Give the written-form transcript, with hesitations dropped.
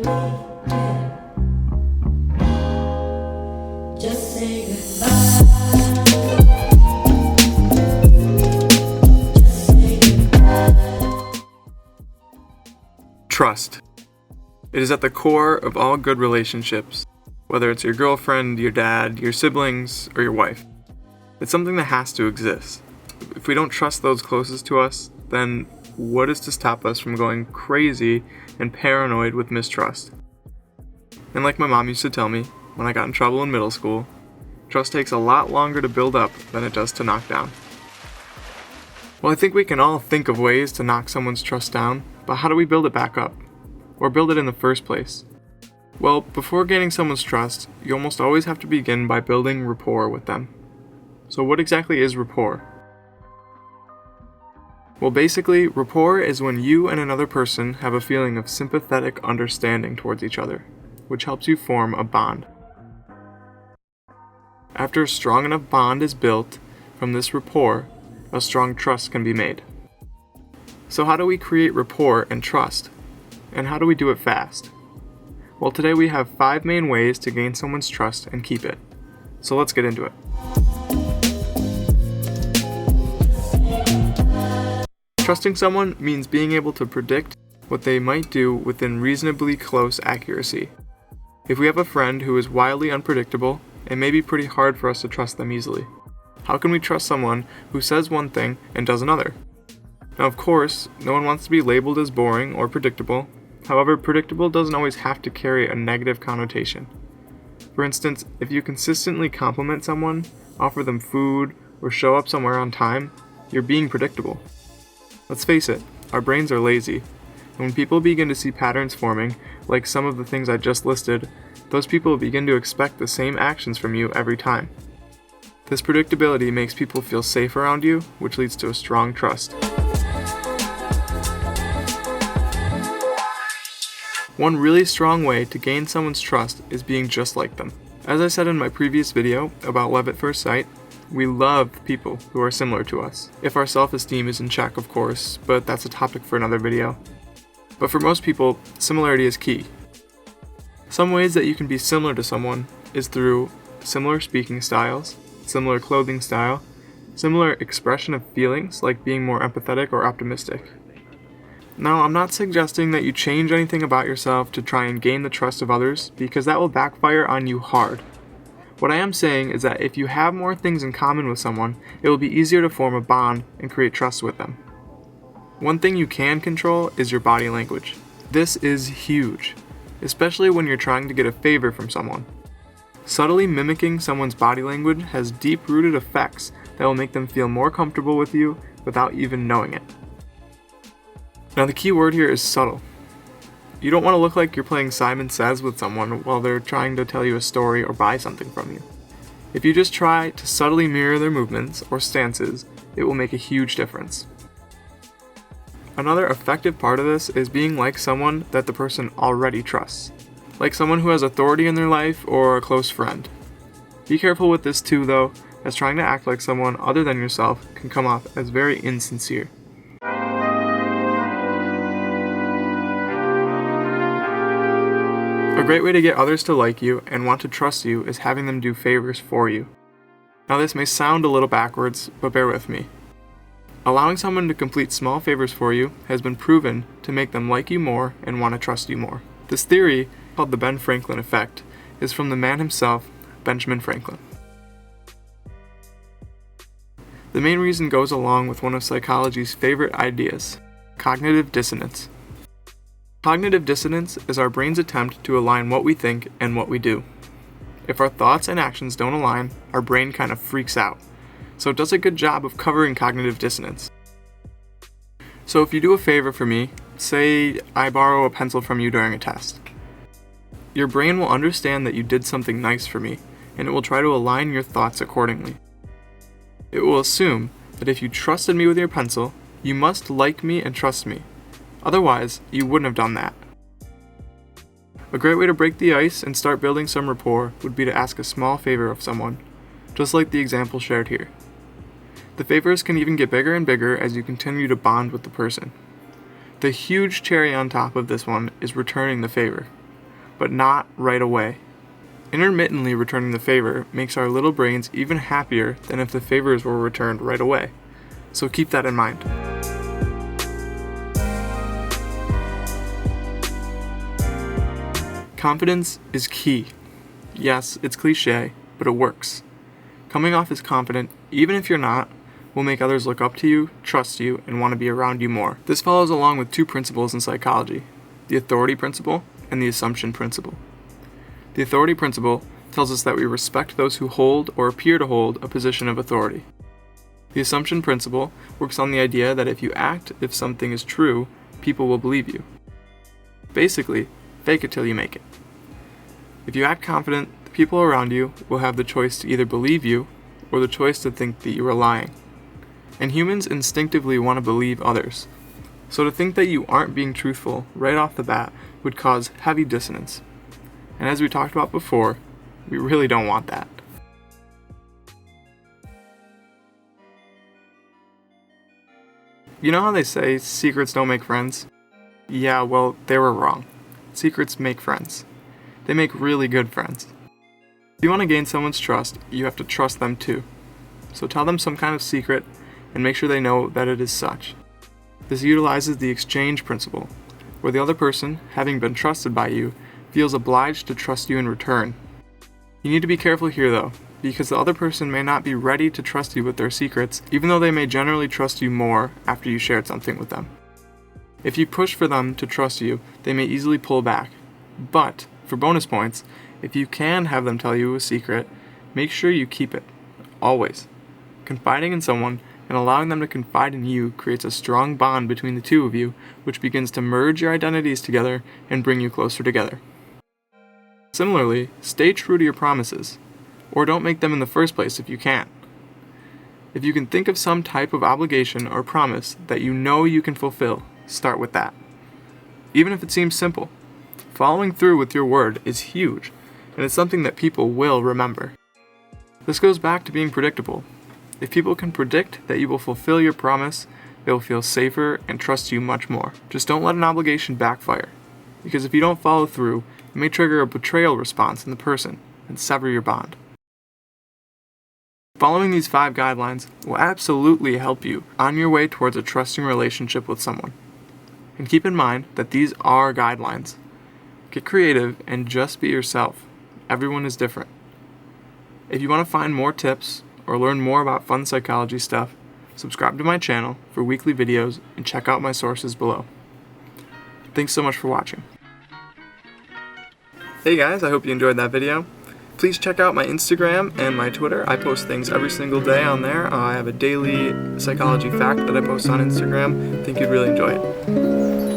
Just say goodbye. Just say goodbye. Trust. It is at the core of all good relationships, whether it's your girlfriend, your dad, your siblings, or your wife. It's something that has to exist. If we don't trust those closest to us, then what is to stop us from going crazy and paranoid with mistrust? And like my mom used to tell me when I got in trouble in middle school, trust takes a lot longer to build up than it does to knock down. Well, I think we can all think of ways to knock someone's trust down, but how do we build it back up? Or build it in the first place? Well, before gaining someone's trust, you almost always have to begin by building rapport with them. So what exactly is rapport? Well, basically, rapport is when you and another person have a feeling of sympathetic understanding towards each other, which helps you form a bond. After a strong enough bond is built from this rapport, a strong trust can be made. So how do we create rapport and trust? And how do we do it fast? Well, today we have 5 main ways to gain someone's trust and keep it. So let's get into it. Trusting someone means being able to predict what they might do within reasonably close accuracy. If we have a friend who is wildly unpredictable, it may be pretty hard for us to trust them easily. How can we trust someone who says one thing and does another? Now, of course, no one wants to be labeled as boring or predictable. However, predictable doesn't always have to carry a negative connotation. For instance, if you consistently compliment someone, offer them food, or show up somewhere on time, you're being predictable. Let's face it, our brains are lazy, and when people begin to see patterns forming, like some of the things I just listed, those people begin to expect the same actions from you every time. This predictability makes people feel safe around you, which leads to a strong trust. One really strong way to gain someone's trust is being just like them. As I said in my previous video about love at first sight, we love people who are similar to us. If our self-esteem is in check, of course, but that's a topic for another video. But for most people, similarity is key. Some ways that you can be similar to someone is through similar speaking styles, similar clothing style, similar expression of feelings like being more empathetic or optimistic. Now, I'm not suggesting that you change anything about yourself to try and gain the trust of others, because that will backfire on you hard. What I am saying is that if you have more things in common with someone, it will be easier to form a bond and create trust with them. One thing you can control is your body language. This is huge, especially when you're trying to get a favor from someone. Subtly mimicking someone's body language has deep-rooted effects that will make them feel more comfortable with you without even knowing it. Now, the key word here is subtle. You don't want to look like you're playing Simon Says with someone while they're trying to tell you a story or buy something from you. If you just try to subtly mirror their movements or stances, it will make a huge difference. Another effective part of this is being like someone that the person already trusts, like someone who has authority in their life or a close friend. Be careful with this too, though, as trying to act like someone other than yourself can come off as very insincere. A great way to get others to like you and want to trust you is having them do favors for you. Now, this may sound a little backwards, but bear with me. Allowing someone to complete small favors for you has been proven to make them like you more and want to trust you more. This theory, called the Ben Franklin effect, is from the man himself, Benjamin Franklin. The main reason goes along with one of psychology's favorite ideas, cognitive dissonance. Cognitive dissonance is our brain's attempt to align what we think and what we do. If our thoughts and actions don't align, our brain kind of freaks out. So it does a good job of covering cognitive dissonance. So if you do a favor for me, say I borrow a pencil from you during a test, your brain will understand that you did something nice for me, and it will try to align your thoughts accordingly. It will assume that if you trusted me with your pencil, you must like me and trust me. Otherwise, you wouldn't have done that. A great way to break the ice and start building some rapport would be to ask a small favor of someone, just like the example shared here. The favors can even get bigger and bigger as you continue to bond with the person. The huge cherry on top of this one is returning the favor. but not right away. Intermittently returning the favor makes our little brains even happier than if the favors were returned right away. So keep that in mind. Confidence is key. Yes, it's cliche, but it works. Coming off as confident, even if you're not, will make others look up to you, trust you, and want to be around you more. This follows along with two principles in psychology: the authority principle and the assumption principle. The authority principle tells us that we respect those who hold or appear to hold a position of authority. The assumption principle works on the idea that if you act if something is true, people will believe you. Basically, fake it till you make it. If you act confident, the people around you will have the choice to either believe you or the choice to think that you are lying. And humans instinctively want to believe others. So to think that you aren't being truthful right off the bat would cause heavy dissonance. And as we talked about before, we really don't want that. You know how they say secrets don't make friends? Yeah, well, they were wrong. Secrets make friends. They make really good friends. If you want to gain someone's trust, you have to trust them too. So tell them some kind of secret and make sure they know that it is such. This utilizes the exchange principle, where the other person, having been trusted by you, feels obliged to trust you in return. You need to be careful here though, because the other person may not be ready to trust you with their secrets, even though they may generally trust you more after you shared something with them. If you push for them to trust you, they may easily pull back. But, for bonus points, if you can have them tell you a secret, make sure you keep it. Always. Confiding in someone and allowing them to confide in you creates a strong bond between the two of you, which begins to merge your identities together and bring you closer together. Similarly, stay true to your promises, or don't make them in the first place if you can't. If you can think of some type of obligation or promise that you know you can fulfill, start with that. Even if it seems simple, following through with your word is huge, and it's something that people will remember. This goes back to being predictable. If people can predict that you will fulfill your promise, they will feel safer and trust you much more. Just don't let an obligation backfire, because if you don't follow through, it may trigger a betrayal response in the person and sever your bond. Following these 5 guidelines will absolutely help you on your way towards a trusting relationship with someone. And keep in mind that these are guidelines. Get creative and just be yourself. Everyone is different. If you want to find more tips or learn more about fun psychology stuff, subscribe to my channel for weekly videos and check out my sources below. Thanks so much for watching. Hey guys, I hope you enjoyed that video. Please check out my Instagram and my Twitter. I post things every single day on there. I have a daily psychology fact that I post on Instagram. I think you'd really enjoy it.